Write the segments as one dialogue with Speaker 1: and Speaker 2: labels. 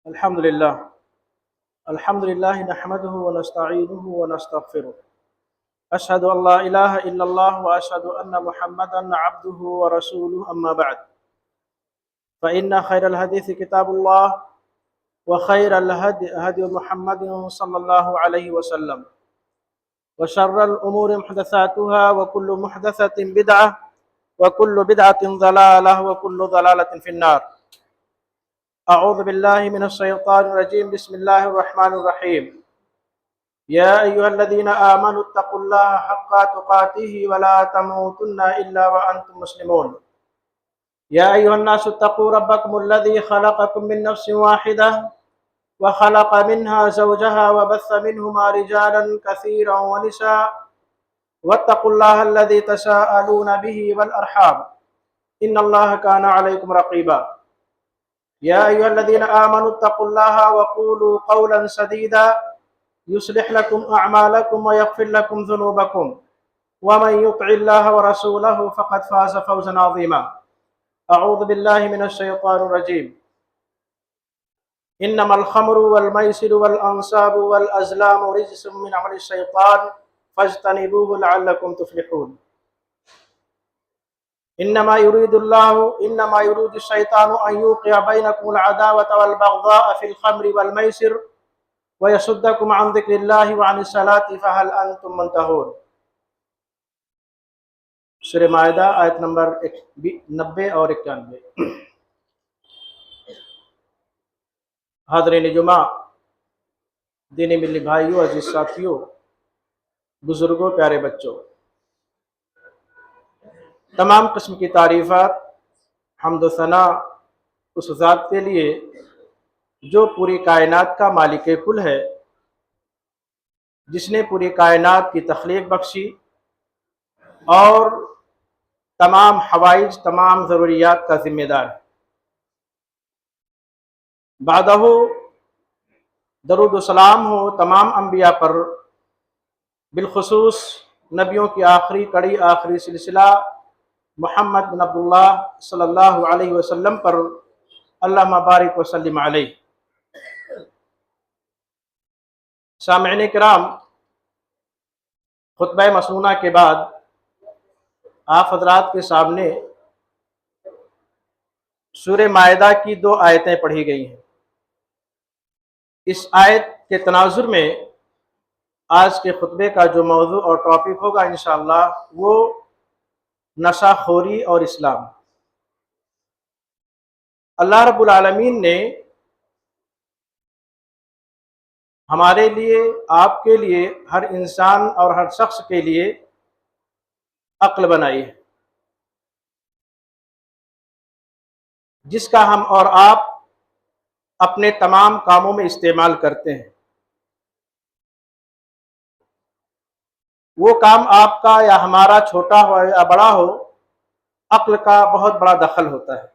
Speaker 1: الحمد لله نحمده ونستعينه ونستغفره. أشهد أن لا إله إلا الله وأشهد أن محمدا عبده ورسوله، أما بعد، فإن خير الحديث كتاب الله، وخير الهدي هدي محمد صلى الله عليه وسلم، وشر الأمور محدثاتها، وكل محدثة بدعة، وكل بدعة ضلالة، وكل ضلالة في النار. أعوذ بالله من الشيطان الرجيم. بسم الله الرحمن الرحيم. يا أيها الذين آمنوا اتقوا الله حق تقاته ولا تموتن إلا وأنتم مسلمون. يا أيها الناس اتقوا ربكم الذي خلقكم من نفس واحدة وخلق منها زوجها وبث منهما رجالا كثيرا ونساء، واتقوا الله الذي تساءلون به والأرحام، إن الله كان عليكم رقيبا. يا أيها الذين آمنوا اتقوا الله وقولوا قولا سديدا يصلح لكم أعمالكم ويغفر لكم ذنوبكم، ومن يطع الله ورسوله فقد فاز فوزا عظيما. أعوذ بالله من الشيطان الرجيم. إنما الخمر والميسر والأنصاب والأزلام رجس من عمل الشيطان فاجتنبوه لعلكم تفلحون. إنما يريد الشيطان أن يوقع بينكم العداوة والبغضاء في الخمر والميسر ويصدكم عن ذكر الله وعن الصلاة فهل أنتم منتهون. سورہ مائدہ آیت نمبر 90 اور 91. حاضرین جمعہ، دینی ملی بھائیوں، عزیز ساتھیوں، بزرگوں، پیارے بچوں، تمام قسم کی تعریفات، حمد و ثنا اس ذات کے لیے جو پوری کائنات کا مالک کل ہے، جس نے پوری کائنات کی تخلیق بخشی اور تمام حوائج، تمام ضروریات کا ذمہ دار ہے. بعدہ درود و سلام ہو تمام انبیاء پر، بالخصوص نبیوں کی آخری کڑی، آخری سلسلہ محمد بن عبداللہ صلی اللہ علیہ وسلم پر. اللہم بارک وسلم علیہ. سامعین کرام، خطبہ مسنونہ کے بعد آپ حضرات کے سامنے سورہ مائدہ کی 2 آیتیں پڑھی گئی ہیں. اس آیت کے تناظر میں آج کے خطبے کا جو موضوع اور ٹاپک ہوگا انشاءاللہ وہ نشہ خوری اور اسلام. اللہ رب العالمین نے ہمارے لیے، آپ کے لیے، ہر انسان اور ہر شخص کے لیے عقل بنائی ہے، جس کا ہم اور آپ اپنے تمام کاموں میں استعمال کرتے ہیں. وہ کام آپ کا یا ہمارا چھوٹا ہو یا بڑا ہو، عقل کا بہت بڑا دخل ہوتا ہے.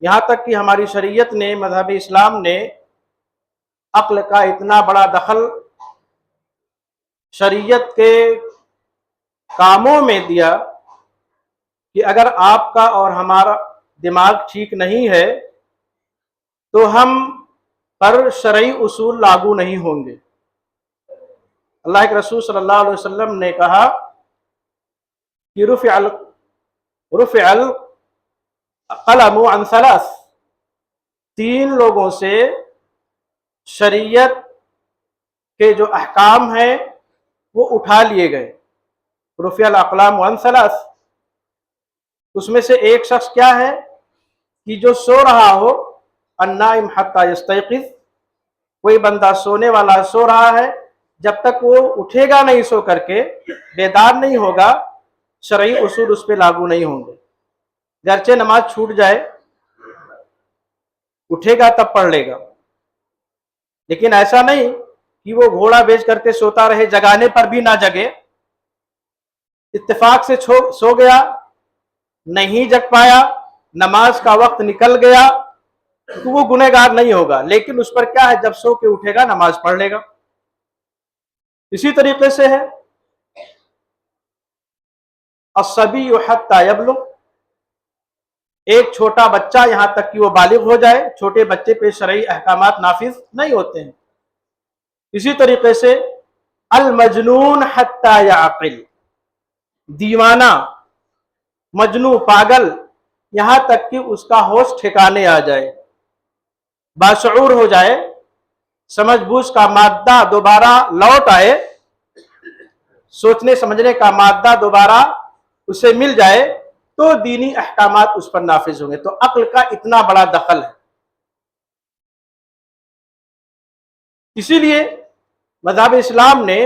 Speaker 1: یہاں تک کہ ہماری شریعت نے، مذہب اسلام نے عقل کا اتنا بڑا دخل شریعت کے کاموں میں دیا کہ اگر آپ کا اور ہمارا دماغ ٹھیک نہیں ہے تو ہم پر شرعی اصول لاگو نہیں ہوں گے. اللہ کے رسول صلی اللہ علیہ وسلم نے کہا کہ رفع القلم عن 3، 3 لوگوں سے شریعت کے جو احکام ہیں وہ اٹھا لیے گئے. رفع الاقلام عن 3، اس میں سے ایک شخص کیا ہے کہ جو سو رہا ہو، النائم حتی یستیقظ، کوئی بندہ سونے والا سو رہا ہے، جب تک وہ اٹھے گا نہیں سو کر کے، بیدار نہیں ہوگا، شرعی اصول اس پہ لاگو نہیں ہوں گے. گرچہ نماز چھوٹ جائے، اٹھے گا تب پڑھ لے گا، لیکن ایسا نہیں کہ وہ گھوڑا بیچ کر کے سوتا رہے، جگانے پر بھی نہ جگے. اتفاق سے سو گیا، نہیں جگ پایا، نماز کا وقت نکل گیا، تو وہ گنہگار نہیں ہوگا، لیکن اس پر کیا ہے، جب سو کے اٹھے گا نماز پڑھ لے گا. اسی طریقے سے ہے الصبی حتی یبلغ، ایک چھوٹا بچہ یہاں تک کہ وہ بالغ ہو جائے، چھوٹے بچے پہ شرعی احکامات نافذ نہیں ہوتے ہیں۔ اسی طریقے سے المجنون حتی یعقل، دیوانہ، مجنون، پاگل، یہاں تک کہ اس کا ہوش ٹھکانے آ جائے، باشعور ہو جائے، سمجھ بوجھ کا مادہ دوبارہ لوٹ آئے، سوچنے سمجھنے کا مادہ دوبارہ اسے مل جائے، تو دینی احکامات اس پر نافذ ہوں گے۔ تو عقل کا اتنا بڑا دخل ہے۔ اسی لیے مذہب اسلام نے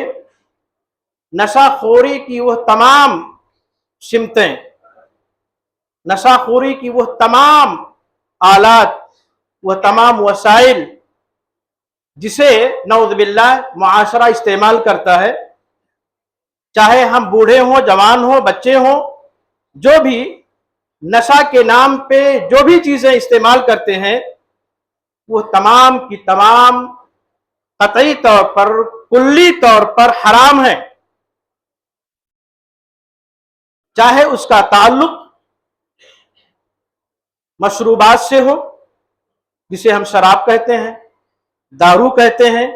Speaker 1: نشہ خوری کی وہ تمام سمتیں، نشہ خوری کی وہ تمام آلات، وہ تمام وسائل جسے نعوذ باللہ معاشرہ استعمال کرتا ہے، چاہے ہم بوڑھے ہوں، جوان ہوں، بچے ہوں، جو بھی نشہ کے نام پہ جو بھی چیزیں استعمال کرتے ہیں، وہ تمام کی تمام قطعی طور پر، کلی طور پر حرام ہے۔ چاہے اس کا تعلق مشروبات سے ہو، جسے ہم شراب کہتے ہیں، دارو کہتے ہیں،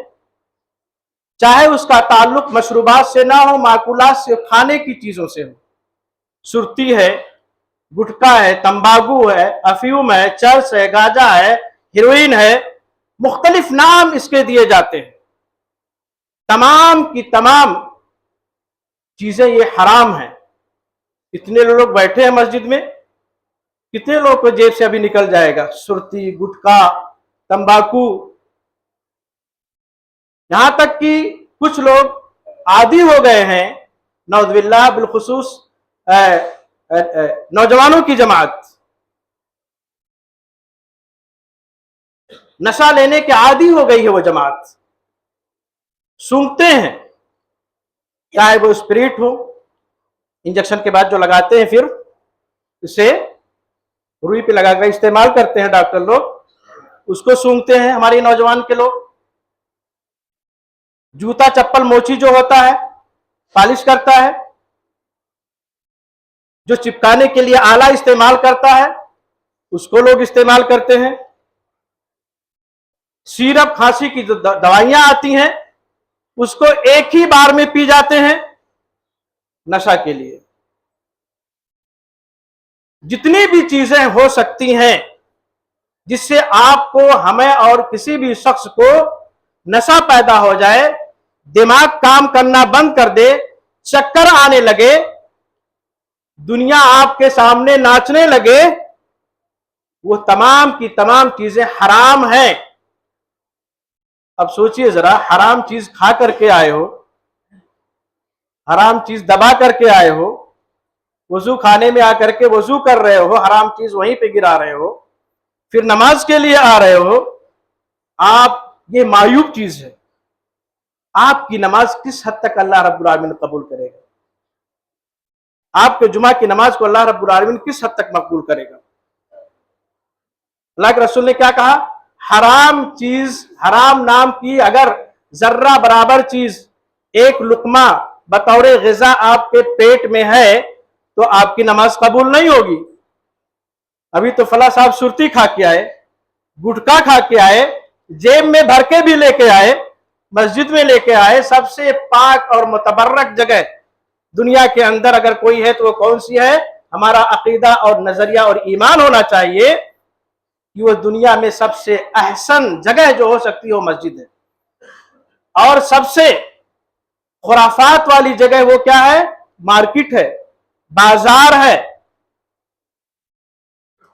Speaker 1: چاہے اس کا تعلق مشروبات سے نہ ہو، معقولات سے، کھانے کی چیزوں سے ہو، سرتی ہے، گٹکا ہے، تمباکو ہے، افیون ہے، چرس ہے، گاجا ہے، ہیروئن ہے، مختلف نام اس کے دیے جاتے ہیں، تمام کی تمام چیزیں یہ حرام ہیں۔ اتنے لوگ بیٹھے ہیں مسجد میں، کتنے لوگوں کو جیب سے ابھی نکل جائے گا سرتی، گٹکا، تمباکو، یہاں تک کہ کچھ لوگ عادی ہو گئے ہیں، نعوذ باللہ، بالخصوص نوجوانوں کی جماعت نشہ لینے کے عادی ہو گئی ہے۔ وہ جماعت سونگتے ہیں، چاہے وہ اسپرٹ ہو، انجیکشن کے بعد جو لگاتے ہیں، پھر اسے روئی پہ لگا کر استعمال کرتے ہیں ڈاکٹر لوگ، اس کو سونگتے ہیں ہمارے نوجوان کے لوگ۔ جوتا چپل موچی جو ہوتا ہے، پالش کرتا ہے، جو چپکانے کے لیے آلہ استعمال کرتا ہے، اس کو لوگ استعمال کرتے ہیں۔ سیرپ، کھانسی کی جو دوائیاں آتی ہیں، اس کو ایک ہی بار میں پی جاتے ہیں نشہ کے لیے۔ جتنی بھی چیزیں ہو سکتی ہیں جس سے آپ کو، ہمیں اور کسی بھی شخص کو نشہ پیدا ہو جائے، دماغ کام کرنا بند کر دے، چکر آنے لگے، دنیا آپ کے سامنے ناچنے لگے، وہ تمام کی تمام چیزیں حرام ہیں۔ اب سوچئے ذرا، حرام چیز کھا کر کے آئے ہو، حرام چیز دبا کر کے آئے ہو، وضو خانے میں آ کر کے وضو کر رہے ہو، حرام چیز وہیں پہ گرا رہے ہو، پھر نماز کے لیے آ رہے ہو، آپ، یہ معیوب چیز ہے۔ آپ کی نماز کس حد تک اللہ رب العالمین قبول کرے گا؟ آپ کے جمعہ کی نماز کو اللہ رب العالمین کس حد تک مقبول کرے گا؟ اللہ کے رسول نے کیا کہا؟ حرام چیز، حرام نام کی اگر ذرہ برابر چیز، ایک لقمہ بطور غذا آپ کے پیٹ میں ہے، تو آپ کی نماز قبول نہیں ہوگی۔ ابھی تو فلاں صاحب سرتی کھا کے آئے، گٹکا کھا کے آئے، جیب میں بھر کے بھی لے کے آئے، مسجد میں لے کے آئے۔ سب سے پاک اور متبرک جگہ دنیا کے اندر اگر کوئی ہے تو وہ کون سی ہے؟ ہمارا عقیدہ اور نظریہ اور ایمان ہونا چاہیے کہ وہ دنیا میں سب سے احسن جگہ جو ہو سکتی ہے وہ مسجد ہے، اور سب سے خرافات والی جگہ وہ کیا ہے؟ مارکیٹ ہے، بازار ہے۔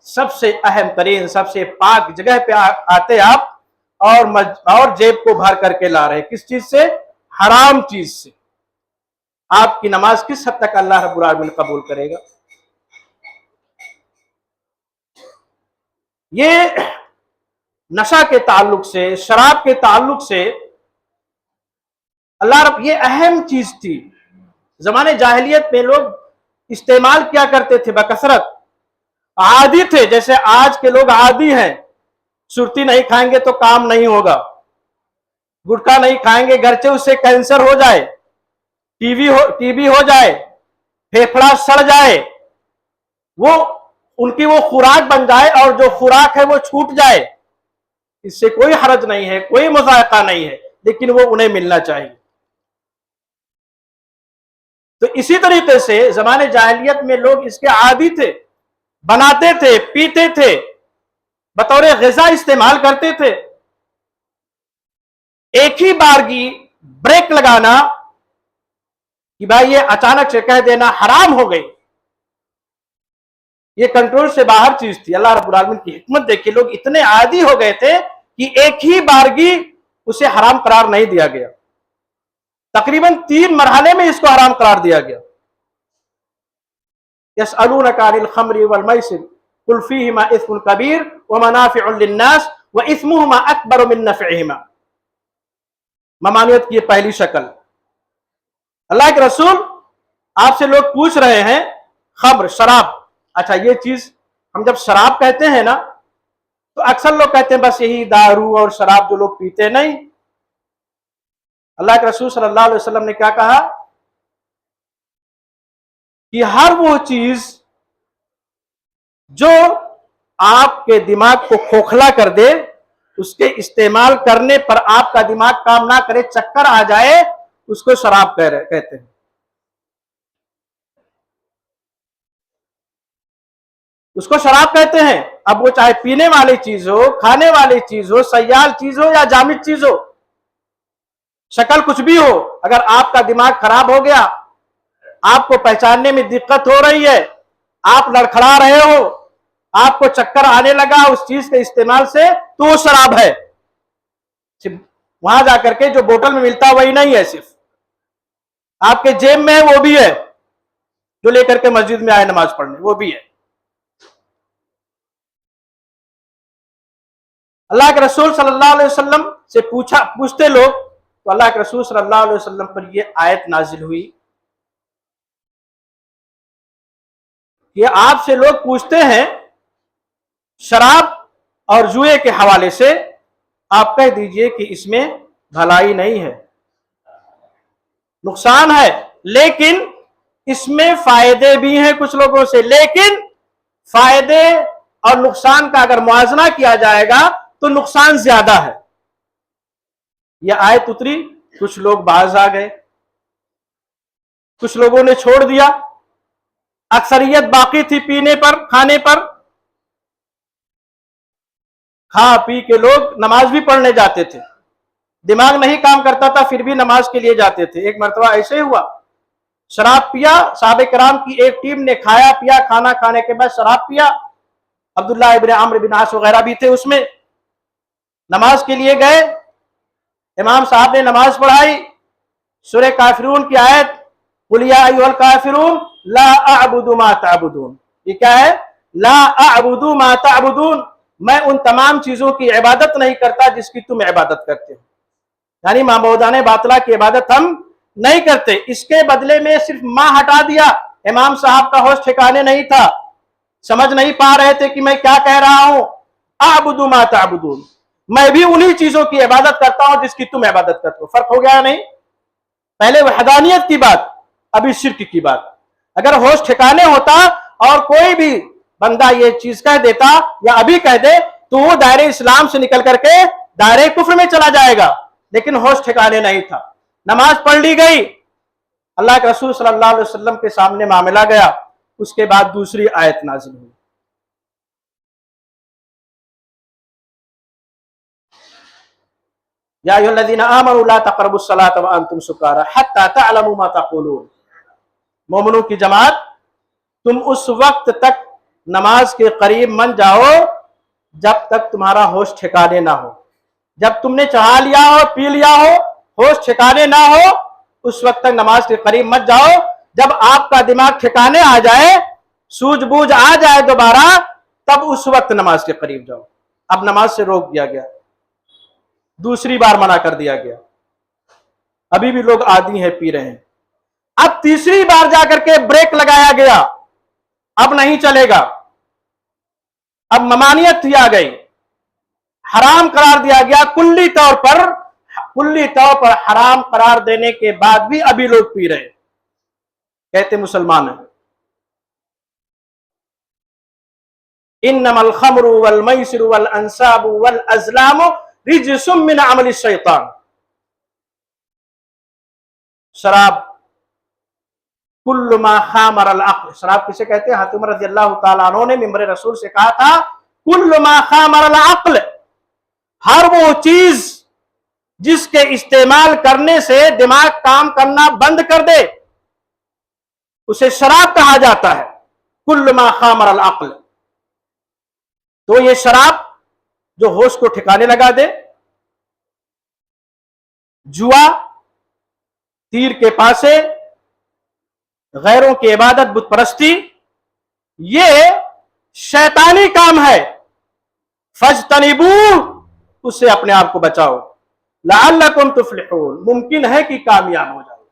Speaker 1: سب سے اہم ترین، سب سے پاک جگہ پہ آتے آپ، اور جیب کو بھر کر کے لا رہے، کس چیز سے؟ حرام چیز سے۔ آپ کی نماز کس حد تک اللہ رب العالمین قبول کرے گا؟ یہ نشہ کے تعلق سے، شراب کے تعلق سے، اللہ رب، یہ اہم چیز تھی۔ زمانے جاہلیت میں لوگ استعمال کیا کرتے تھے بکثرت، عادی تھے، جیسے آج کے لوگ عادی ہیں۔ سرتی نہیں کھائیں گے تو کام نہیں ہوگا، گٹکا نہیں کھائیں گے گرچہ اس سے کینسر ہو جائے، ٹی بی ہو جائے، پھیپھڑا سڑ جائے، وہ उनकी वो खुराक बन जाए और जो खुराक है वो छूट जाए, इससे कोई हरज नहीं है, कोई मुज़ायका नहीं है, लेकिन वो उन्हें मिलना चाहिए। तो इसी तरीके से ज़माने जाहिलियत में लोग इसके आदी थे, बनाते थे, पीते थे, बतौर ग़िज़ा इस्तेमाल करते थे। एक ही बारगी ब्रेक लगाना कि भाई ये अचानक से कह देना हराम हो गई, ये कंट्रोल से बाहर चीज थी। अल्लाह रब्बुल आलमीन की हिकमत देखिए, लोग इतने आदी हो गए थे कि एक ही बारगी उसे हराम करार नहीं दिया गया, तकरीबन 3 मरहले में इसको हराम करार दिया गया। यसअलूनका अनिल खम्रि वल मैसिर कुल फीहिमा इस्मुन कबीर व मनाफिउ लिन्नास व इस्मुहुमा अकबर मिन नफ़इहिमा। ममानियत की पहली शक्ल। अल्लाह के रसूल आपसे लोग पूछ रहे हैं खम्र, शराब। अच्छा, ये चीज हम जब शराब कहते हैं ना तो अक्सर लोग कहते हैं बस यही दारू और शराब जो लोग पीते, नहीं। अल्लाह के रसूल सल्लल्लाहु अलैहि वसल्लम ने क्या कहा कि हर वो चीज जो आपके दिमाग को खोखला कर दे, उसके इस्तेमाल करने पर आपका दिमाग काम ना करे, चक्कर आ जाए, उसको शराब कहते हैं। उसको शराब कहते हैं। अब वो चाहे पीने वाली चीज हो, खाने वाली चीज हो, सयाल चीज हो या जामिद चीज हो, शक्ल कुछ भी हो, अगर आपका दिमाग खराब हो गया, आपको पहचानने में दिक्कत हो रही है, आप लड़खड़ा रहे हो, आपको चक्कर आने लगा उस चीज के इस्तेमाल से, तो वो शराब है। वहां जाकर के जो बोतल में मिलता है वही नहीं है, सिर्फ आपके जेब में है वो भी है, जो लेकर के मस्जिद में आए नमाज पढ़ने वो भी है। अल्लाह के रसूल सल्लल्लाहु अलैहि वसल्लम से पूछते लोग, तो अल्लाह के रसूल सल्लल्लाहु अलैहि वसल्लम पर यह आयत नाजिल हुई कि आपसे लोग पूछते हैं शराब और जुए के हवाले से, आप कह दीजिए कि इसमें भलाई नहीं है, नुकसान है, लेकिन इसमें फायदे भी हैं कुछ लोगों से। लेकिन फायदे और नुकसान का अगर मुआवजा किया जाएगा तो नुकसान ज्यादा है। यह आयत उतरी, कुछ लोग बाज आ गए, कुछ लोगों ने छोड़ दिया, अक्सरियत बाकी थी पीने पर, खाने पर। खा पी के लोग नमाज भी पढ़ने जाते थे, दिमाग नहीं काम करता था फिर भी नमाज के लिए जाते थे। एक मरतबा ऐसे हुआ, शराब पिया, साहबे कराम की एक टीम ने खाया पिया, खाना खाने के बाद शराब पिया, अब्दुल्लाह इब्न अम्र बिन आस वगैरह भी थे उसमें। नमाज के लिए गए, इमाम साहब ने नमाज पढ़ाई, सूरह काफिरून की आयत, कुल या अय्युहल काफिरून ला अअबुदु मा तअबुदून, ये क्या है? ला अअबुदु मा तअबुदून, मैं उन तमाम चीजों की इबादत नहीं करता जिसकी तुम इबादत करते हो, यानी माबूदाने बातला की इबादत हम नहीं करते। इसके बदले में सिर्फ माँ हटा दिया। इमाम साहब का होश ठिकाने नहीं था, समझ नहीं पा रहे थे कि मैं क्या कह रहा हूं। अअबुदु मा तअबुदून, मैं भी उन्हीं चीजों की इबादत करता हूं जिसकी तुम इबादत करते हो। फर्क हो गया नहीं? पहले वहदानियत की बात, अभी शिर्क की बात। अगर होश ठिकाने होता और कोई भी बंदा ये चीज कह देता या अभी कह दे तो वो दायरे इस्लाम से निकल करके दायरे कुफ्र में चला जाएगा, लेकिन होश ठिकाने नहीं था। नमाज पढ़ ली गई, अल्लाह के रसूल सल्लल्लाहु अलैहि वसल्लम के सामने मामला गया, उसके बाद दूसरी आयत नाज़िल हुई। या अय्युहल्लज़ीना आमनू ला तक़रबुस्सलाता व अंतुम सुकारा हत्ता तअलमू मा तक़ूलून, मोमिनों की जमात, तुम उस वक्त तक नमाज के करीब मन जाओ जब तक तुम्हारा होश ठिकाने ना हो। जब तुमने चढ़ा लिया हो, पी लिया हो, होश ठिकाने ना हो, उस वक्त तक नमाज के करीब मत जाओ। जब आपका दिमाग ठिकाने आ जाए, सूझबूझ आ जाए दोबारा, तब उस वक्त नमाज के करीब जाओ। अब नमाज से रोक दिया गया, दूसरी बार मना कर दिया गया, अभी भी लोग आदी हैं, पी रहे हैं। अब तीसरी बार जाकर के ब्रेक लगाया गया, अब नहीं चलेगा, अब ममानियत थी आ गई, हराम करार दिया गया। कुल्ली तौर पर हराम करार देने के बाद भी अभी लोग पी रहे, कहते मुसलमान हैं। इन्नमल खमरु वल मैसिरु वल अंसाबु वल अज़लामु रिज्सुम मिन अमलि शैतान। शराब, कुल्लु मा खामर अल अक्ल, शराब किसे कहते हैं? हज़रत उमर रज़ियल्लाहु ताला अन्हु ने मिंबर रसूल से कहा था, कुल्लु मा खामर अल अक्ल, हर वो चीज जिसके इस्तेमाल करने से दिमाग काम करना बंद कर दे उसे शराब कहा जाता है। कुल्लु मा खामर अल अक्ल, तो ये शराब जो होश को ठिकाने लगा दे, जुआ, तीर के पासे, गैरों की इबादत, बुत परस्ती, ये शैतानी काम है। फज्तनिबू, उससे अपने आप को बचाओ। लअल्लकुम तुफ्लिहून, मुमकिन है कि कामयाब हो जाओ।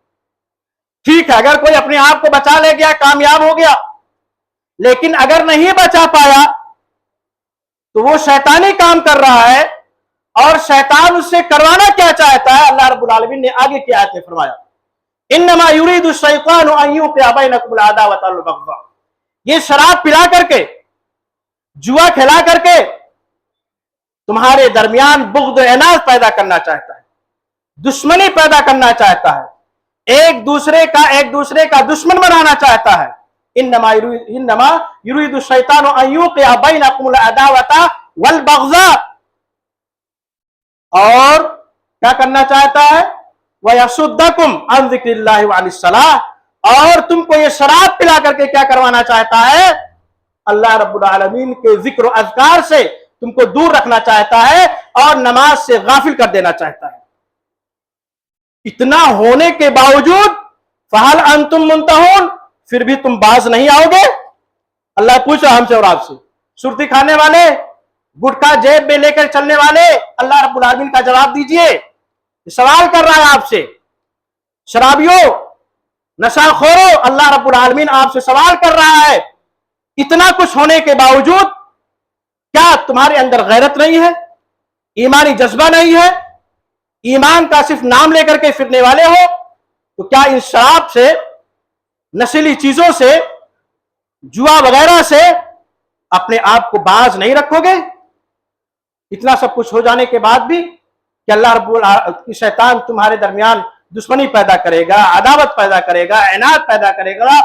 Speaker 1: ठीक है, अगर कोई अपने आप को बचा ले गया, कामयाब हो गया, लेकिन अगर नहीं बचा पाया तो वो शैतानी काम कर रहा है। और शैतान उससे करवाना क्या चाहता है? अल्लाह रब्बुल आलमीन ने आगे की आयत में फरमाया, इन्नमा युरीदु शैतानु अन युक़िअ बैनकुमुल अदावत वल बग़ज़ा, ये शराब पिला करके, जुआ खिला करके तुम्हारे दरमियान बुग़्द इनाद पैदा करना चाहता है, दुश्मनी पैदा करना चाहता है, एक दूसरे का दुश्मन बनाना चाहता है। इन्नमा युरीदु शैतानु अन युक़िअ बैनकुमुल अदावत वल बग़ज़ा, और क्या करना चाहता है? वयसुद्दकुम अन ज़िक्रिल्लाहि व अनिस सलाह, और तुमको ये शराब पिला करके क्या करवाना चाहता है? अल्लाह रब्बुल आलमीन के जिक्र अज़कार से तुमको दूर रखना चाहता है और नमाज से गाफिल कर देना चाहता है। इतना होने के बावजूद फहल अंतुम मुंतहून, फिर भी तुम बाज नहीं आओगे? अल्लाह पूछ रहा हमसे और आपसे। सुर्ती खाने वाले, गुटखा जेब में लेकर चलने वाले, अल्लाह रब्बुल आलमीन का जवाब दीजिए। सवाल कर रहा है आपसे। शराबियों, नशाखोरों, अल्लाह रब्बुल आलमीन आपसे सवाल कर रहा है। इतना कुछ होने के बावजूद क्या तुम्हारे अंदर गैरत नहीं है? ईमानी जज्बा नहीं है? ईमान का सिर्फ नाम लेकर के फिरने वाले हो? तो क्या इस शराब से, नशीली चीजों से, जुआ वगैरह से अपने आप को बाज नहीं रखोगे? इतना सब कुछ हो जाने के बाद भी कि अल्लाह रब्बुल शैतान तुम्हारे दरमियान दुश्मनी पैदा करेगा, अदावत पैदा करेगा, इनाद पैदा करेगा,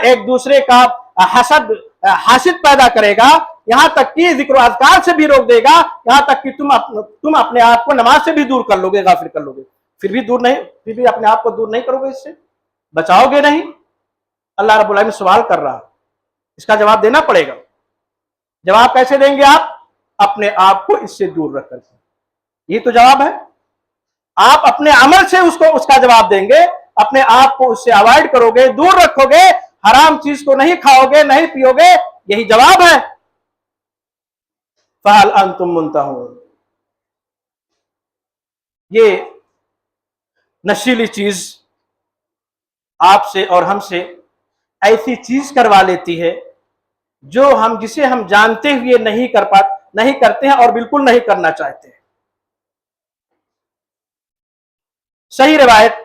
Speaker 1: एक दूसरे का हासिद पैदा करेगा, यहां तक कि जिक्र अज़कार से भी रोक देगा, यहां तक कि तुम अपने आप को नमाज से भी दूर कर लोगे, गाफिल कर लोगे। फिर भी अपने आप को दूर नहीं करोगे, इससे बचाओगे नहीं। अल्लाह रब्बुल आलमीन सवाल कर रहा है, इसका जवाब देना पड़ेगा। जवाब कैसे देंगे आप? अपने आप को इससे दूर रख करके, ये तो जवाब है। आप अपने अमल से उसका जवाब देंगे, अपने आप को उससे अवॉइड करोगे, दूर रखोगे, हराम चीज को नहीं खाओगे, नहीं पियोगे, यही जवाब है। फहल अंतुम मुंतहून, ये नशीली चीज आपसे और हमसे ऐसी चीज करवा लेती है जिसे हम जानते हुए नहीं करते हैं और बिल्कुल नहीं करना चाहते। सही रिवायत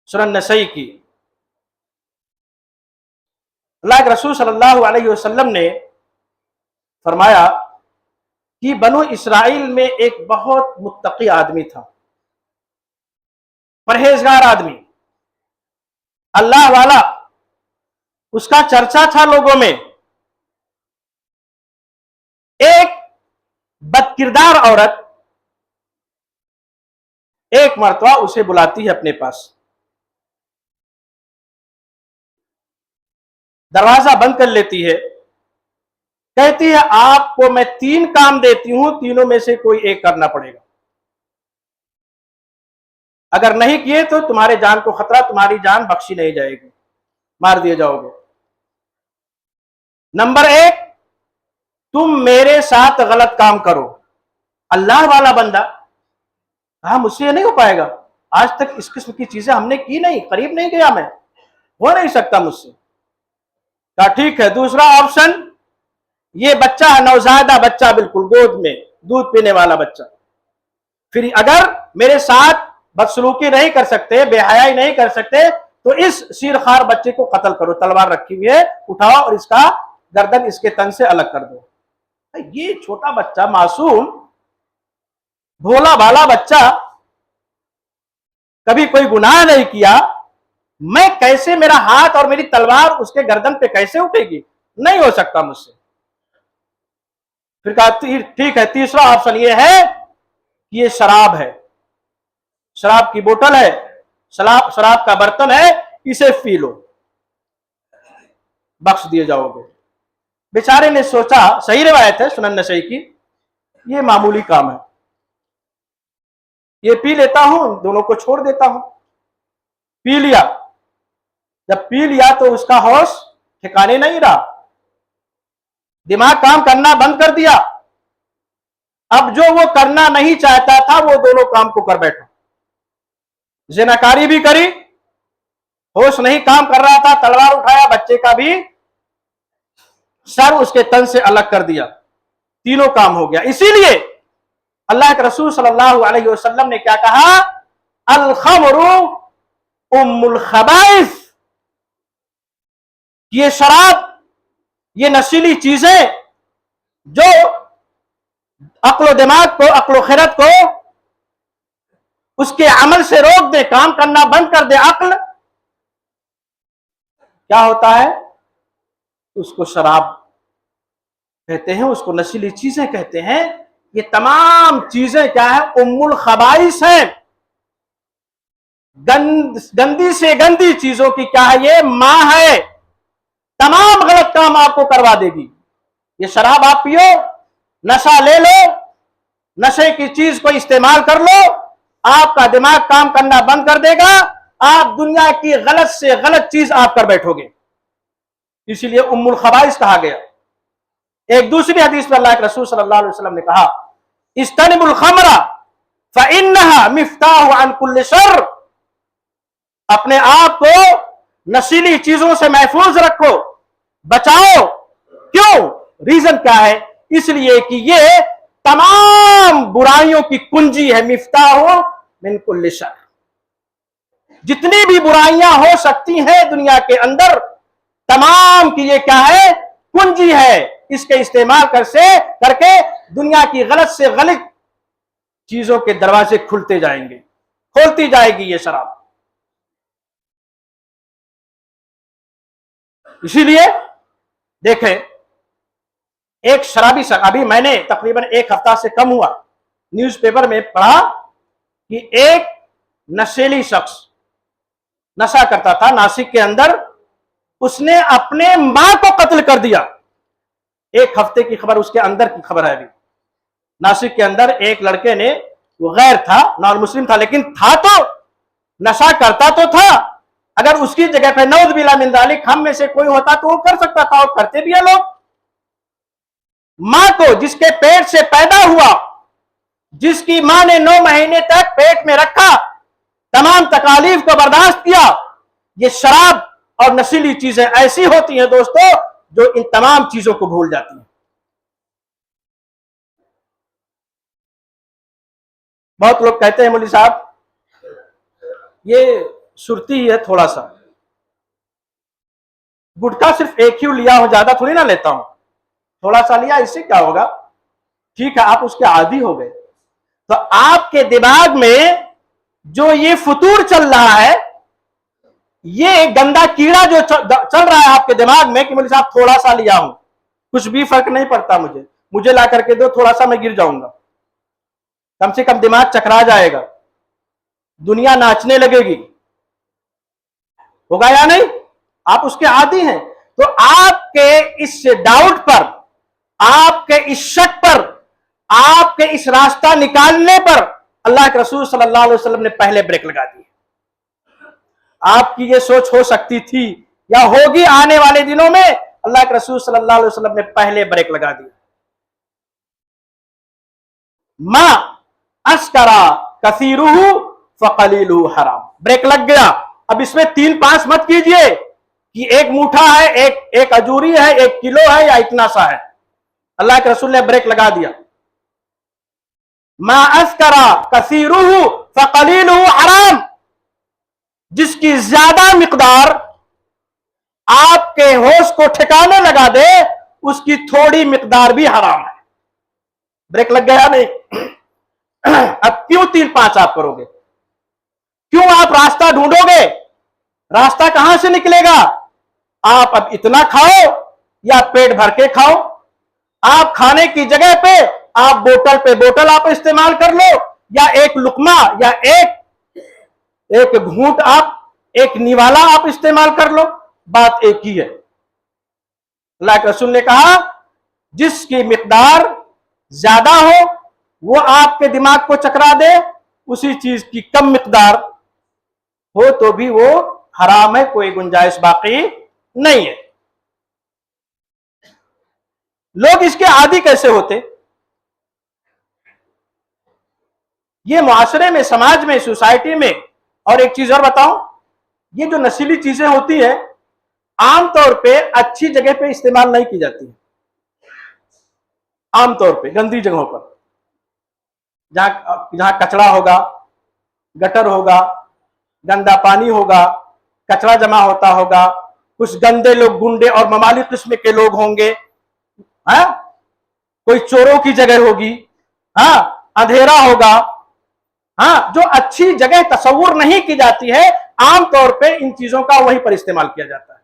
Speaker 1: सुनन नसई की, अल्लाह के रसूल सल्लल्लाहु अलैहि वसल्लम ने फरमाया कि बनो इस्राइल में एक बहुत मुत्तकी आदमी था, परहेजगार आदमी, अल्लाह वाला। उसका चर्चा था लोगों में। एक बदकिरदार औरत एक मर्तबा उसे बुलाती है अपने पास, दरवाजा बंद कर लेती है, कहती है आपको मैं 3 काम देती हूं, तीनों में से कोई एक करना पड़ेगा। अगर नहीं किए तो तुम्हारे जान को खतरा, तुम्हारी जान बख्शी नहीं जाएगी, मार दिए जाओगे। नंबर 1, तुम मेरे साथ गलत काम करो। अल्लाह वाला बंदा कहा मुझसे नहीं हो पाएगा, आज तक इस किस्म की चीजें हमने की नहीं, करीब नहीं गया मैं, हो नहीं सकता मुझसे। कहा ठीक है। दूसरा ऑप्शन, ये बच्चा है, नवजायदा बच्चा, बिल्कुल गोद में दूध पीने वाला बच्चा, फिर अगर मेरे साथ बदसलूकी नहीं कर सकते, बेहयाई नहीं कर सकते, तो इस शीरखार बच्चे को कत्ल करो, तलवार रखी हुई है, उठाओ और इसका गर्दन इसके तन से अलग कर दो। ये छोटा बच्चा, मासूम भोला भाला बच्चा, कभी कोई गुनाह नहीं किया, मैं कैसे, मेरा हाथ और मेरी तलवार उसके गर्दन पे कैसे उठेगी? नहीं हो सकता मुझसे। फिर कहा ठीक है, तीसरा ऑप्शन ये है कि ये शराब है, शराब की बोतल है, शराब का बर्तन है, इसे पी लो, बख्श दिए जाओगे। बेचारे ने सोचा, सही रिवायत है सुनन नसई की, ये मामूली काम है, ये पी लेता हूं, दोनों को छोड़ देता हूं। पी लिया। जब पी लिया तो उसका होश ठिकाने नहीं रहा, दिमाग काम करना बंद कर दिया। अब जो वो करना नहीं चाहता था वो दोनों काम को कर बैठा। ज़िनाकारी भी करी, होश नहीं काम कर रहा था, तलवार उठाया, बच्चे का भी सर उसके तन से अलग कर दिया। तीनों काम हो गया। इसीलिए अल्लाह के रसूल सल्लल्लाहु अलैहि वसल्लम ने क्या कहा? अल खमरु उम्मुल खबाइस। ये शराब, ये नशीली चीजें जो अक्ल दिमाग को, अक्ल खिरत को उसके अमल से रोक दे, काम करना बंद कर दे अक्ल, क्या होता है? उसको शराब कहते हैं, उसको नशीली चीजें कहते हैं। ये तमाम चीजें क्या है? उम्मुल खबाइस हैं। गंदी से गंदी चीजों की क्या है? ये मां है। तमाम गलत काम आपको करवा देगी। ये शराब आप पियो, नशा ले लो, नशे की चीज को इस्तेमाल कर लो, आपका दिमाग काम करना बंद कर देगा, आप दुनिया की गलत से गलत चीज आप कर बैठोगे। इसीलिए उम्मुल खबाइस कहा गया। एक दूसरी हदीस में अल्लाह के रसूल सल्लल्लाहु अलैहि वसल्लम ने कहा, इस्तनिबुल खमरा फइन्नहा मिफ्ताहु अन कुल्लि शर। अपने आप को नशीली चीजों से महफूज रखो, बचाओ। क्यों? रीजन क्या है? इसलिए कि ये तमाम बुराइयों की कुंजी है। मिफ्ताहु मिन कुल्लि शर। जितनी भी बुराइयां हो सकती हैं दुनिया के अंदर, तमाम की ये क्या है? कुंजी है। इसके इस्तेमाल करके दुनिया की गलत से गलत चीजों के दरवाजे खुलते जाएंगे, खोलती जाएगी ये शराब। इसीलिए देखें, एक शराबी शख्स, अभी मैंने तकरीबन एक हफ्ता से कम हुआ न्यूज़पेपर में पढ़ा कि एक नशेली शख्स नशा करता था नासिक के अंदर, उसने अपने मां को कत्ल कर दिया। एक हफ्ते की खबर, उसके अंदर की खबर है अभी। नासिक के अंदर एक लड़के ने, वो गैर था, नॉन मुस्लिम था, लेकिन था तो, नशा करता तो था। अगर उसकी जगह पे नऊज़ बिल्लाह मिन ज़ालिक हम में से कोई होता तो वो कर सकता था, और करते भी है लोग। मां को, जिसके पेट से पैदा हुआ, जिसकी मां ने 9 महीने तक पेट में रखा, तमाम तकालीफ को बर्दाश्त किया। ये शराब और नशीली चीजें ऐसी होती हैं दोस्तों, जो इन तमाम चीजों को भूल जाती हैं। बहुत लोग कहते हैं मौलवी साहब ये सुरती ही है थोड़ा सा, गुटखा सिर्फ एक ही लिया हूं, ज्यादा थोड़ी ना लेता हूं, थोड़ा सा लिया, इससे क्या होगा? ठीक है, आप उसके आदी हो गए। तो आपके दिमाग में जो ये फतूर चल रहा है, ये गंदा कीड़ा जो चल रहा है आपके दिमाग में कि मौलवी साहब थोड़ा सा लिया हूं, कुछ भी फर्क नहीं पड़ता, मुझे ला करके दो, थोड़ा सा मैं गिर जाऊंगा, कम से कम दिमाग चकरा जाएगा, दुनिया नाचने लगेगी, होगा या नहीं? आप उसके आदी हैं। तो आपके इस डाउट पर, आपके इस शक पर, आपके इस रास्ता निकालने पर अल्लाह के रसूल सल्लल्लाहु अलैहि वसल्लम ने पहले ब्रेक लगा दी। आपकी ये सोच हो सकती थी या होगी आने वाले दिनों में, अल्लाह के रसूल सल्लल्लाहु अलैहि वसल्लम ने पहले ब्रेक लगा दिया। मा अस्करा कसीरुहु फकलीलुहु हराम, ब्रेक लग गया। अब इसमें 3-5 मत कीजिए कि एक मुठा है, एक अजूरी है, 1 किलो है, या इतना सा है। अल्लाह के रसूल ने ब्रेक लगा दिया। मा अस्करा कसीरुहु फकलीलुहु हराम, जिसकी ज्यादा मिकदार आपके होश को ठिकाने लगा दे, اس کی تھوڑی مقدار بھی حرام ہے. بریک لگ گیا نہیں؟ اب کیوں 3-5 آپ کرو گے؟ کیوں آپ راستہ ڈھونڈو گے؟ راستہ کہاں سے نکلے گا؟ آپ اب اتنا کھاؤ یا پیٹ بھر کے کھاؤ. آپ کھانے کی جگہ پہ آپ بوتل پہ بوتل آپ استعمال کر لو، یا ایک لقمہ یا ایک گھونٹ آپ ایک نیوالا آپ استعمال کر لو، بات ایک ہی ہے. اللہ کے رسول نے کہا جس کی مقدار زیادہ ہو وہ آپ کے دماغ کو چکرا دے، اسی چیز کی کم مقدار ہو تو بھی وہ حرام ہے، کوئی گنجائش باقی نہیں ہے. لوگ اس کے عادی کیسے ہوتے؟ یہ معاشرے میں، سماج میں، سوسائٹی میں. اور ایک چیز اور بتاؤں، یہ جو نشیلی چیزیں ہوتی ہیں عام طور پہ اچھی جگہ پہ استعمال نہیں کی جاتی. عام طور پہ گندی جگہوں پر، جہاں کچڑا ہوگا، گٹر ہوگا، گندا پانی ہوگا، کچڑا جمع ہوتا ہوگا، کچھ گندے لوگ، گنڈے اور ممالی قسم کے لوگ ہوں گے، ہاں، کوئی چوروں کی جگہ ہوگی، ہاں، اندھیرا ہوگا، ہاں، جو اچھی جگہ تصور نہیں کی جاتی ہے عام طور پہ ان چیزوں کا وہیں پر استعمال کیا جاتا ہے.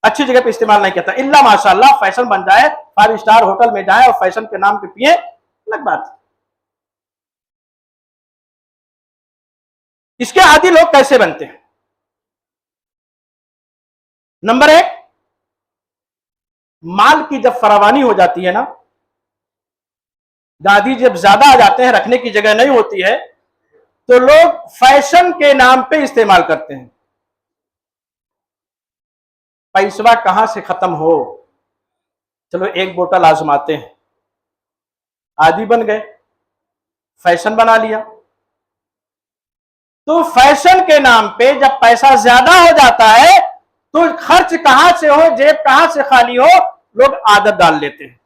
Speaker 1: اچھی جگہ پہ استعمال نہیں کرتا، الا ماشاءاللہ فیشن بن جائے، 5 اسٹار ہوٹل میں جائیں اور فیشن کے نام پہ پیئے، الگ بات. اس کے عادی لوگ کیسے بنتے ہیں؟ نمبر 1، مال کی جب فراوانی ہو جاتی ہے نا، گادی جب زیادہ آ جاتے ہیں، رکھنے کی جگہ نہیں ہوتی ہے، تو لوگ فیشن کے نام پہ استعمال کرتے ہیں. پیسوا کہاں سے ختم ہو، چلو ایک بوتل آزماتے ہیں، عادی بن گئے، فیشن بنا لیا. تو فیشن کے نام پہ جب پیسہ زیادہ ہو جاتا ہے تو خرچ کہاں سے ہو، جیب کہاں سے خالی ہو، لوگ عادت ڈال لیتے ہیں.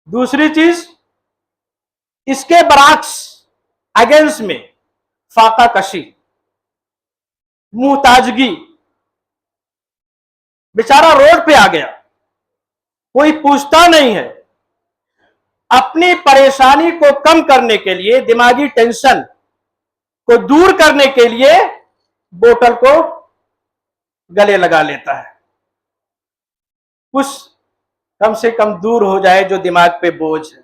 Speaker 1: دوسری چیز، اس کے برعکس، اگینسٹ میں، فاقہ کشی، محتاجگی. بیچارہ روڈ پہ آ گیا، کوئی پوچھتا نہیں ہے، اپنی پریشانی کو کم کرنے کے لیے، دماغی ٹینشن کو دور کرنے کے لیے بوتل کو گلے لگا لیتا ہے، کچھ کم سے کم دور ہو جائے جو دماغ پہ بوجھ ہے،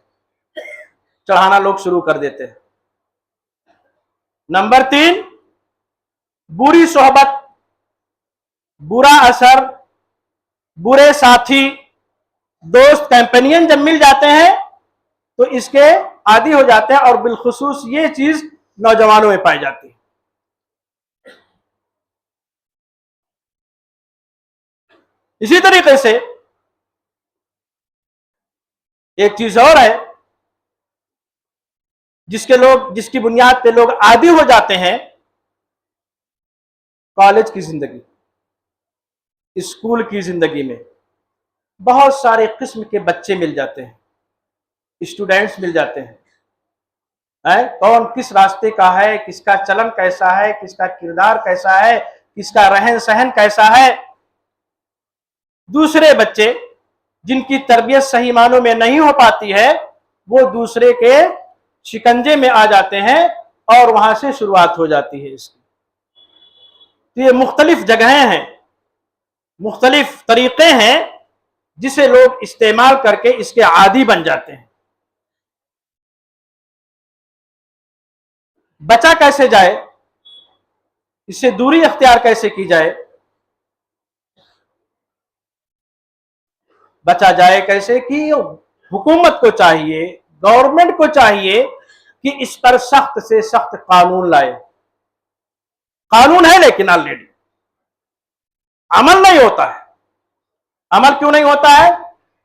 Speaker 1: چڑھانا لوگ شروع کر دیتے ہیں. نمبر 3، بری صحبت، برا اثر، برے ساتھی، دوست، کمپینین جب مل جاتے ہیں تو اس کے عادی ہو جاتے ہیں، اور بالخصوص یہ چیز نوجوانوں میں پائی جاتی ہے. اسی طریقے سے ایک چیز اور ہے جس کی بنیاد پہ لوگ عادی ہو جاتے ہیں، کالج کی زندگی، اسکول کی زندگی میں بہت سارے قسم کے بچے مل جاتے ہیں، اسٹوڈینٹس مل جاتے ہیں. کون کس راستے کا ہے، کس کا چلن کیسا ہے، کس کا کردار کیسا ہے، کس کا رہن سہن کیسا ہے. دوسرے بچے جن کی تربیت صحیح معنوں میں نہیں ہو پاتی ہے، وہ دوسرے کے شکنجے میں آ جاتے ہیں اور وہاں سے شروعات ہو جاتی ہے اس کی. تو یہ مختلف جگہیں ہیں، مختلف طریقے ہیں جسے لوگ استعمال کر کے اس کے عادی بن جاتے ہیں. بچا کیسے جائے، اس سے دوری اختیار کیسے کی جائے؟ بچا جائے کیسے؟ کہ حکومت کو چاہیے، گورنمنٹ کو چاہیے کہ اس پر سخت سے سخت قانون لائے. قانون ہے لیکن آلریڈی عمل نہیں ہوتا ہے. عمل کیوں نہیں ہوتا ہے؟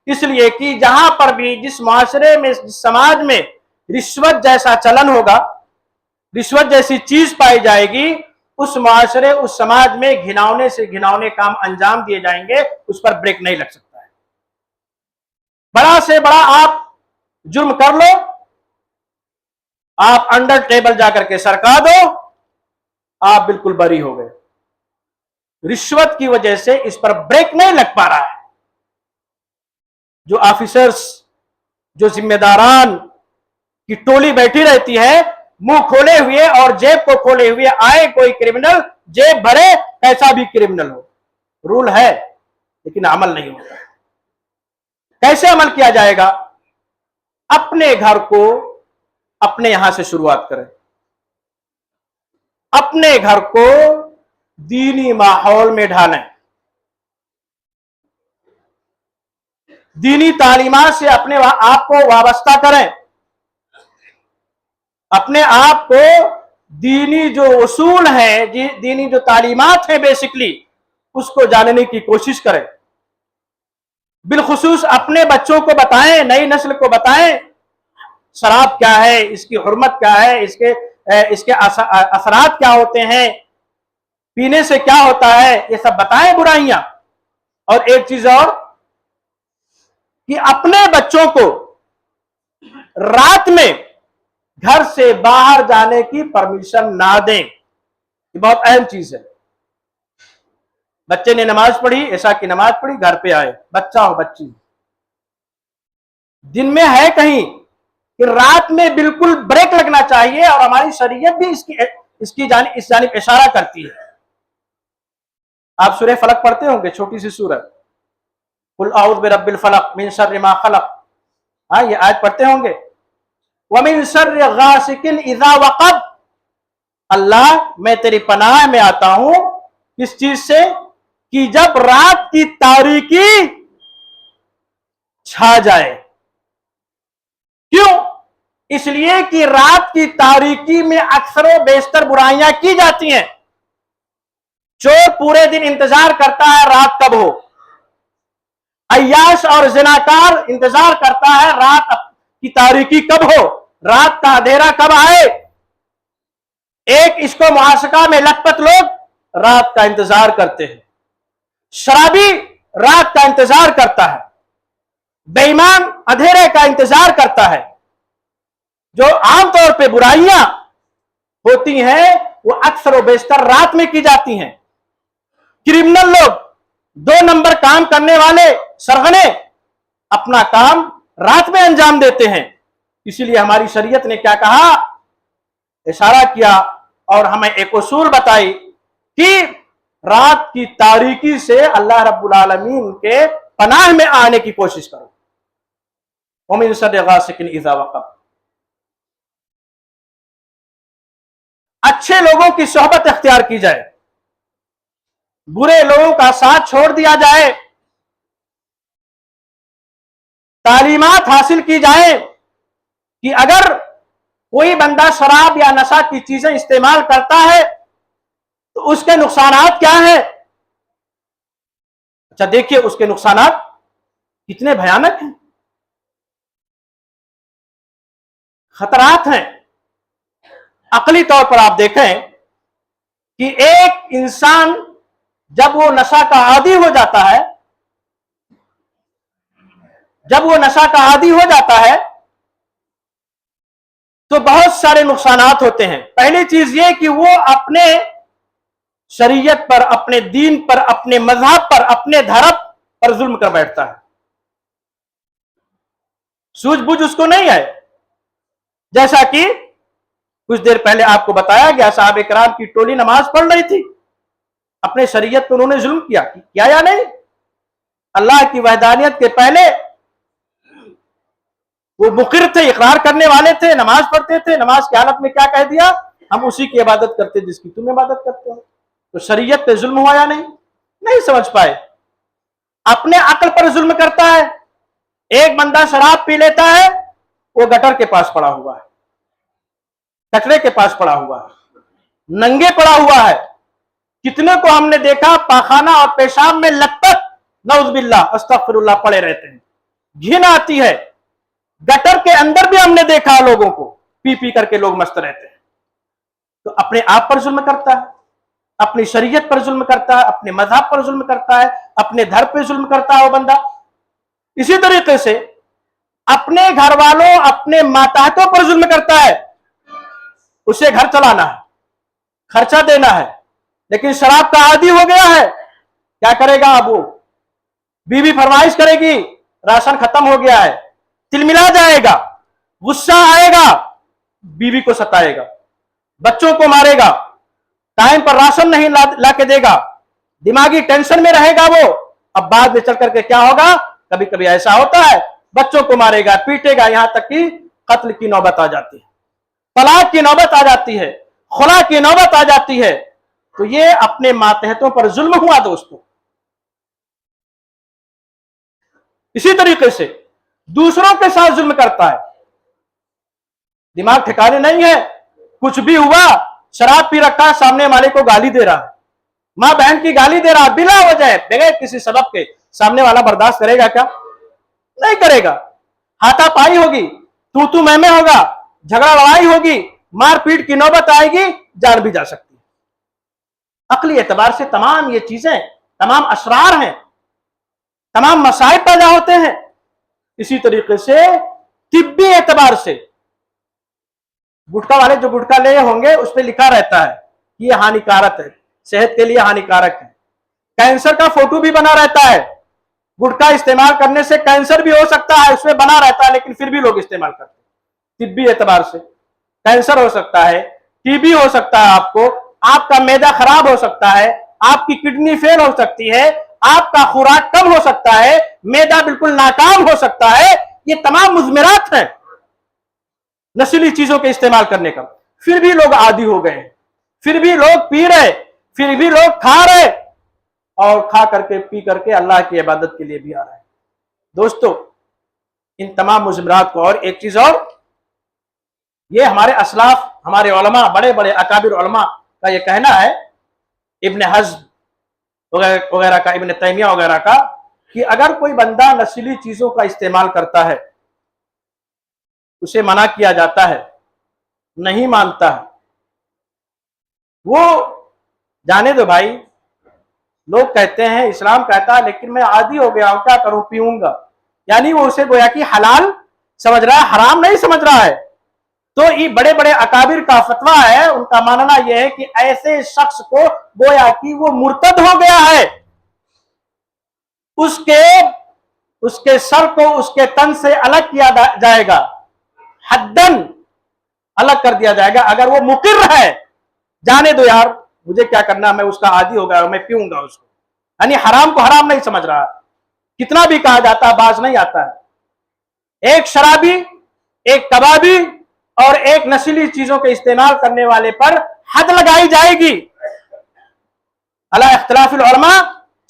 Speaker 1: اس لیے کہ جہاں پر بھی، جس معاشرے میں، جس سماج میں رشوت جیسا چلن ہوگا، رشوت جیسی چیز پائی جائے گی، اس معاشرے، اس سماج میں گھناونے سے گھناونے کام انجام دیے جائیں گے، اس پر بریک نہیں لگ سکتا ہے. بڑا سے بڑا آپ جرم کر لو، آپ انڈر ٹیبل جا کر کے سرکا دو، آپ بالکل بری ہو گئے. رشوت کی وجہ سے اس پر بریک نہیں لگ پا رہا ہے. جو آفیسرز، جو ذمہ داران کی ٹولی بیٹھی رہتی ہے منہ کھولے ہوئے اور جیب کو کھولے ہوئے، آئے کوئی کرمنل جیب بھرے کیسا بھی کرمنل ہو. رول ہے لیکن عمل نہیں ہوتا. کیسے عمل کیا جائے گا؟ اپنے گھر کو اپنے یہاں سے شروعات کریں. اپنے گھر کو دینی ماحول میں ڈھالیں. دینی تعلیمات سے اپنے آپ کو وابستہ کریں. اپنے آپ کو دینی جو اصول ہیں، دینی جو تعلیمات ہیں بیسکلی، اس کو جاننے کی کوشش کریں. بالخصوص اپنے بچوں کو بتائیں، نئی نسل کو بتائیں شراب کیا ہے، اس کی حرمت کیا ہے، اس کے اثرات کیا ہوتے ہیں، پینے سے کیا ہوتا ہے، یہ سب بتائیں برائیاں. اور ایک چیز اور کہ اپنے بچوں کو رات میں گھر سے باہر جانے کی پرمیشن نہ دیں. یہ بہت اہم چیز ہے. بچے نے نماز پڑھی، عشاء کی نماز پڑھی، گھر پہ آئے، بچہ ہو بچی، دن میں ہے کہیں کہ رات میں بالکل بریک لگنا چاہیے. اور ہماری شریعت بھی اس جانب اشارہ کرتی ہے. آپ سورہ فلق پڑھتے ہوں گے، چھوٹی سی سورہ، قل اعوذ برب الفلق من شر ما خلق. ہاں، یہ آیت پڑھتے ہوں گے. وَمِن شَرِّ غَاسِقٍ إِذَا وَقَبَ. اللہ میں تیری پناہ میں آتا ہوں کس چیز سے؟ کہ جب رات کی تاریکی چھا جائے. کیوں؟ اس لیے کہ رات کی تاریکی میں اکثر و بیشتر برائیاں کی جاتی ہیں. چور پورے دن انتظار کرتا ہے رات کب ہو. عیاش اور زناکار انتظار کرتا ہے رات کی تاریکی کب ہو، رات کا اندھیرا کب آئے. ایک اس کو معاشقہ میں لت پت لوگ رات کا انتظار کرتے ہیں. شرابی رات کا انتظار کرتا ہے. بے ایمان اندھیرے کا انتظار کرتا ہے. جو عام طور پہ برائیاں ہوتی ہیں وہ اکثر و بیشتر رات میں کی جاتی ہیں. کرمنل لوگ، 2 نمبر کام کرنے والے سرغنے اپنا کام رات میں انجام دیتے ہیں. اسی لیے ہماری شریعت نے کیا کہا، اشارہ کیا اور ہمیں ایک اصول بتائی کہ رات کی تاریکی سے اللہ رب العالمین کے پناہ میں آنے کی کوشش کرو. وَمِن شَرِّ غَاسِقٍ إِذَا وَقَبَ. اچھے لوگوں کی صحبت اختیار کی جائے، برے لوگوں کا ساتھ چھوڑ دیا جائے. تعلیمات حاصل کی جائیں کہ اگر کوئی بندہ شراب یا نشہ کی چیزیں استعمال کرتا ہے تو اس کے نقصانات کیا ہیں. اچھا دیکھیے اس کے نقصانات کتنے بھیانک ہیں، خطرات ہیں. عقلی طور پر آپ دیکھیں کہ ایک انسان جب وہ نشہ کا عادی ہو جاتا ہے، تو بہت سارے نقصانات ہوتے ہیں. پہلی چیز یہ کہ وہ اپنے شریعت پر، اپنے دین پر، اپنے مذہب پر، اپنے دھرم پر ظلم کر بیٹھتا ہے. سوجھ بوجھ اس کو نہیں ہے. جیسا کہ کچھ دیر پہلے آپ کو بتایا گیا، صحابہ کرام کی ٹولی نماز پڑھ رہی تھی، اپنے شریعت پر انہوں نے ظلم کیا یا نہیں؟ اللہ کی وحدانیت کے پہلے وہ مقر تھے، اقرار کرنے والے تھے، نماز پڑھتے تھے. نماز کی حالت میں کیا کہہ دیا؟ ہم اسی کی عبادت کرتے جس کی تم عبادت کرتے ہو. تو شریعت پہ ظلم ہوا یا نہیں سمجھ پائے. اپنے عقل پر ظلم کرتا ہے. ایک بندہ شراب پی لیتا ہے، وہ گٹر کے پاس پڑا ہوا ہے، کچرے کے پاس پڑا ہوا ہے، ننگے پڑا ہوا ہے. کتنے کو ہم نے دیکھا پاخانہ اور پیشاب میں لت پت، نعوذ باللہ استغفر اللہ، پڑے رہتے ہیں. گھن آتی ہے. گٹر کے اندر بھی ہم نے دیکھا لوگوں کو پی پی کر کے لوگ مست رہتے ہیں. تو اپنے آپ پر ظلم کرتا ہے، اپنی شریعت پر ظلم کرتا ہے، اپنے مذہب پر ظلم کرتا ہے، اپنے دھر پہ ظلم کرتا ہے وہ بندہ. اسی طریقے سے اپنے گھر والوں، اپنے ماتحتوں پر ظلم کرتا ہے. اسے گھر چلانا ہے، خرچہ دینا ہے، لیکن شراب کا عادی ہو گیا ہے. क्या करेगा अब वो? बीवी फरमाइश करेगी, राशन खत्म हो गया है, तिलमिला जाएगा, गुस्सा आएगा, बीवी को सताएगा, बच्चों को मारेगा, टाइम पर राशन नहीं ला के देगा, दिमागी टेंशन में रहेगा वो। अब बाद में चल करके क्या होगा? कभी कभी ऐसा होता है, बच्चों को मारेगा, पीटेगा, यहां तक कि कत्ल की नौबत आ जाती है, तलाक की नौबत आ जाती है, खुला की नौबत आ जाती है। तो ये अपने मातहतों पर जुल्म हुआ दोस्तों। इसी तरीके से दूसरों के साथ जुल्म करता है, दिमाग ठिकाने नहीं है, कुछ भी हुआ, शराब पी रखा, सामने वाले को गाली दे रहा है, मां बहन की गाली दे रहा है बिना वजह, बगैर किसी सबब के। सामने वाला बर्दाश्त करेगा क्या? नहीं करेगा। हाथापाई होगी, तू मैं होगा, झगड़ा लड़ाई होगी, मारपीट की नौबत आएगी, जान भी जा सकती है। अकली एतबार से तमाम ये चीजें, तमाम असरार हैं, तमाम मसाइब पैदा होते हैं। इसी तरीके से तिब्बी एतबार से, गुटखा वाले जो गुटखा ले होंगे उस पर लिखा रहता है कि यह हानिकारक है, सेहत के लिए हानिकारक है। कैंसर का फोटो भी बना रहता है, गुटखा इस्तेमाल करने से कैंसर भी हो सकता है, उसमें बना रहता है, लेकिन फिर भी लोग इस्तेमाल करते हैं। तिब्बी एतबार से कैंसर हो सकता है, टीबी हो सकता है, आपका मैदा खराब हो सकता है, आपकी किडनी फेल हो सकती है, आपका खुराक कम हो सकता है, मैदा बिल्कुल नाकाम हो सकता है। ये तमाम मुज़मिरात हैं नशीली चीजों के इस्तेमाल करने का। फिर भी लोग आदी हो गए, फिर भी लोग पी रहे, फिर भी लोग खा रहे, और खा करके पी करके अल्लाह की इबादत के लिए भी आ रहे हैं। दोस्तों, इन तमाम मुज़मिरात को, और एक चीज और, ये हमारे असलाफ, हमारे उलमा, बड़े बड़े अकाबिर उलमा का ये कहना है, इब्न हज़्म वगैरह का, इब्न तैमिया वगैरह का, कि अगर कोई बंदा नशीली चीजों का इस्तेमाल करता है, उसे मना किया जाता है, नहीं मानता है, वो जाने दो भाई। लोग कहते हैं, इस्लाम कहता है, लेकिन मैं आदी हो गया हूं, क्या करूं, पीऊंगा। यानी वो उसे गोया कि हलाल समझ रहा है, हराम नहीं समझ रहा है। तो ये बड़े बड़े अकाबिर का फतवा है, उनका मानना यह है कि ऐसे शख्स को गोया कि वो मुर्तद हो गया है, उसके सर को उसके तन से अलग किया जाएगा, हद्दन अलग कर दिया जाएगा। अगर वो मुकिर है, जाने दो यार, मुझे क्या करना, मैं उसका आदी हो गया, मैं पीऊंगा उसको, यानी हराम को हराम नहीं समझ रहा। कितना भी कहा जाता है, बाज नहीं आता है। एक शराबी, एक कबाबी और एक नशीली चीजों के इस्तेमाल करने वाले पर हद लगाई जाएगी। अला इख्तिलाफिल उलमा,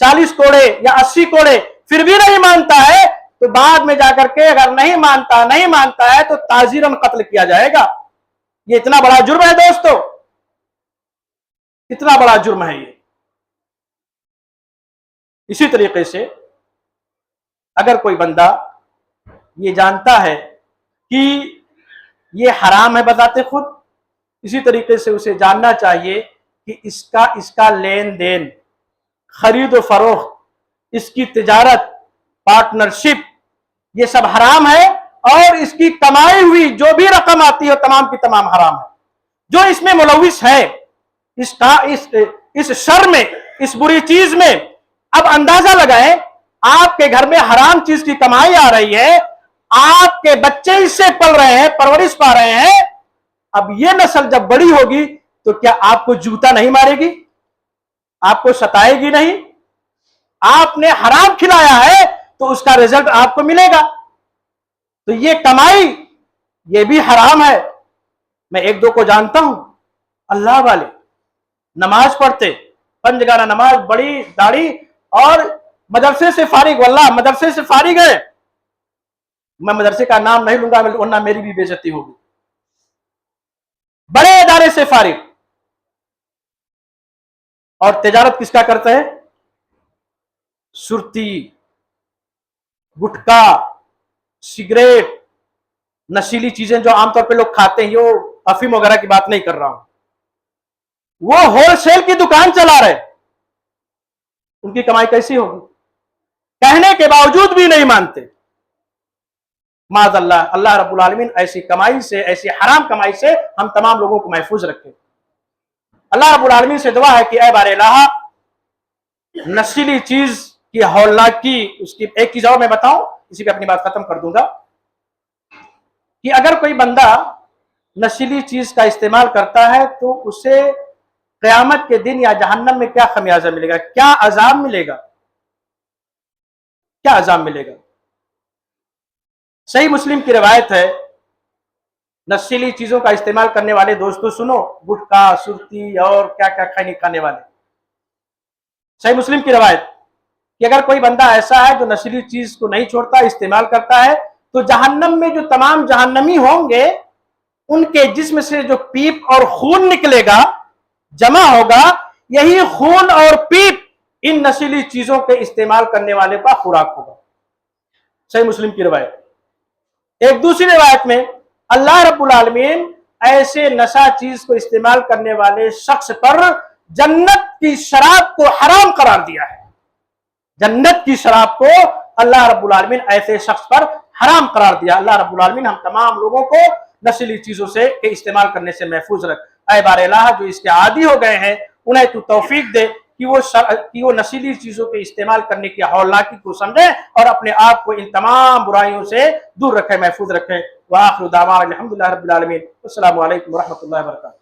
Speaker 1: 40 कोड़े या 80 कोड़े, फिर भी नहीं मानता है, तो बाद में जाकर के अगर नहीं मानता है तो ताजीरन कत्ल किया जाएगा। ये इतना बड़ा जुर्म है दोस्तों, इतना बड़ा जुर्म है ये। इसी तरीके से अगर कोई बंदा ये जानता है कि ये हराम है बताते खुद, इसी तरीके से उसे जानना चाहिए कि इसका लेन देन, खरीद व फरोख्त, इसकी तिजारत, पार्टनरशिप, ये सब हराम है, और इसकी कमाई हुई जो भी रकम आती है तमाम की तमाम हराम है। जो इसमें मुलविस है, इस शर में, इस बुरी चीज में, अब अंदाजा लगाएं, आपके घर में हराम चीज की कमाई आ रही है, आपके बच्चे इससे पल रहे हैं, परवरिश पा रहे हैं। अब ये नस्ल जब बड़ी होगी तो क्या आपको जूता नहीं मारेगी, आपको सताएगी नहीं? आपने हराम खिलाया है तो उसका रिजल्ट आपको मिलेगा। तो ये कमाई, ये भी हराम है। मैं एक दो को जानता हूं, अल्लाह वाले, नमाज पढ़ते, पंजगाना नमाज, बड़ी दाढ़ी, और मदरसे से फारिग, वल्लाह मदरसे से फारिग है। मैं मदरसे का नाम नहीं लूंगा वरना मेरी भी बेइज्जती होगी। बड़े इदारे से फारिग, और तिजारत किसका करते हैं? सुरती, गुटखा, सिगरेट, नशीली चीजें जो आमतौर पे लोग खाते हैं, यो अफीम वगैरह की बात नहीं कर रहा हूं, वो होलसेल की दुकान चला रहे, उनकी कमाई कैसी होगी? कहने के बावजूद भी नहीं मानते। माज़अल्लाह, अल्लाह रब्बुल आलमीन ऐसी कमाई से, ऐसी हराम कमाई से हम तमाम लोगों को महफूज रखे। अल्लाह रब्बुल आलमीन से दुआ है कि ऐ बारे इलाहा, نشیلی چیز کی ہولناکی، اس کی ایک چیز اور میں بتاؤں، اسی پہ اپنی بات ختم کر دوں گا، کہ اگر کوئی بندہ نشیلی چیز کا استعمال کرتا ہے تو اسے قیامت کے دن یا جہنم میں کیا خمیازہ ملے گا، کیا عذاب ملے گا، کیا عذاب ملے گا؟ صحیح مسلم کی روایت ہے، نشیلی چیزوں کا استعمال کرنے والے دوستو سنو، گٹکا، سرتی اور کیا کیا کھانے والے، صحیح مسلم کی روایت کہ اگر کوئی بندہ ایسا ہے جو نشیلی چیز کو نہیں چھوڑتا، استعمال کرتا ہے، تو جہنم میں جو تمام جہنمی ہوں گے ان کے جسم سے جو پیپ اور خون نکلے گا، جمع ہوگا، یہی خون اور پیپ ان نشیلی چیزوں کے استعمال کرنے والے کا خوراک ہوگا۔ صحیح مسلم کی روایت۔ ایک دوسری روایت میں اللہ رب العالمین ایسے نشہ چیز کو استعمال کرنے والے شخص پر جنت کی شراب کو حرام قرار دیا ہے، جنت کی شراب کو اللہ رب العالمین ایسے شخص پر حرام قرار دیا۔ اللہ رب العالمین ہم تمام لوگوں کو نشیلی چیزوں سے استعمال کرنے سے محفوظ رکھ۔ اے بار الہ، جو اس کے عادی ہو گئے ہیں انہیں تو توفیق دے کہ وہ نشیلی چیزوں کے استعمال کرنے کی ہولناکی کو سمجھیں اور اپنے آپ کو ان تمام برائیوں سے دور رکھیں، محفوظ رکھیں۔ وآخر دعوانا الحمدللہ رب العالمین۔ السلام علیکم ورحمۃ اللہ وبرکاتہ۔